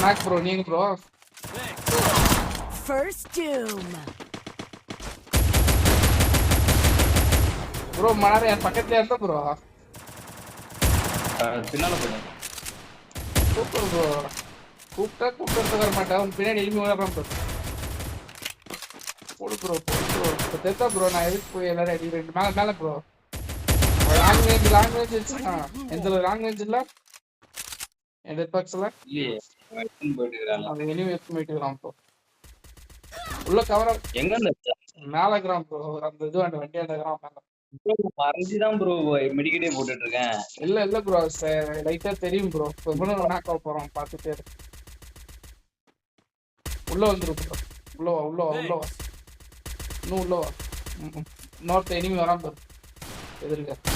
Knock bro நீங்க bro First doom. Bro மனாரே என் பக்கத்துல இருந்தா ப்ரோ பின்னால போயிடும். சூப்பர் ப்ரோ கூப்பிட்டு வர மாட்டேன் உன் பின்னாடி எலும்பி வரான் ப்ரோ போடு ப்ரோ இப்போ தெரிஞ்சா ப்ரோ நான் எதுக்கு போய் எல்லாரும் அடிக்கிறேன் மேலே மேலே ப்ரோ லாங்குவேஜ் வச்சுன்னா எந்த லாங்குவேஜ் இல்லை என் டெட் பாக்ஸில் இல்லையே போயிட்டு இருக்கிறாங்க. அது எனிமே எஸ்டிமேட்டுக்கிறான் ப்ரோ உள்ள கவர எங்க இருந்து மேலே இருக்கிறான் ப்ரோ அந்த இது அந்த வண்டி அந்த இருக்கிறான் மேலே மறைஞ்சுதான் ப்ரோ மெடிக்கெட்டே போட்டுட்டு இருக்கேன். இல்லை ப்ரோ லைட்டாக தெரியும் ப்ரோ இப்போ நாக் ஆக போகிறோம் பார்த்துட்டே உள்ள வந்துடும் ப்ரோ உள்ள வா இன்னும் உள்ள வா இன்னொருத்த எனிமி வரான் பாரு எதிர்க்க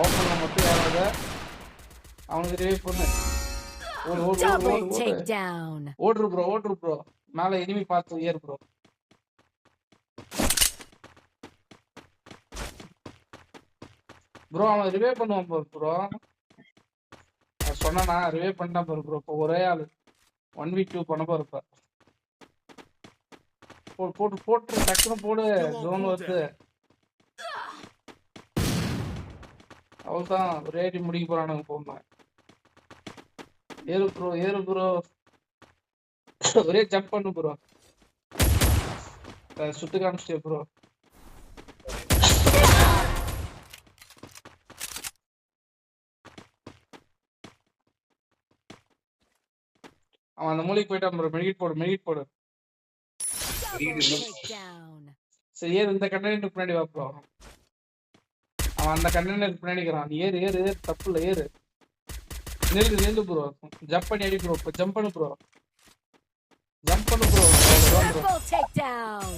ஓப்பனில் மட்டும் யாராவது அவனுக்கு ரிவைவ் பண்ணு Double takedown. ஓடுரு ப்ரோ மேலே எனிமி பார்த்து ஏறு ப்ரோ ப்ரோ அவன் ரிவைவ் பண்ணுவான் பாரு ப்ரோ சொன்னா ரிவைவ் பண்ணிட்டான் பாரு ப்ரோ இப்போ ஒரே ஆள் 1v2 பண்ண போறப்ப போட்டு டக்குனு போடு ஜோன் வருது அவள்தான் ஒரே அடி முடிக்க போறானுங்க போன ஏறு ப்ரோ ஒரே ஜம்ப் பண்ணு ப்ரோ சுட்டு காமிச்சிட்டே ப்ரோ அவன் அந்த மூலைக்கு போயிட்டான் ப்ரோ மெடிக்கெட் போடு Double takedown. சரி ஏறு இந்த கண்டெய்னருக்கு பின்னாடி வா ப்ரோ அவன் அந்த கண்டெய்னருக்கு பின்னாடி இருக்கிறான் நீ ஏறு தப்பு இல்லை ஏறு நில்லு ப்ரோ ஜம்ப் பண்ணி அடி ப்ரோ இப்போ ஜம்ப் பண்ணு ப்ரோ Triple takedown.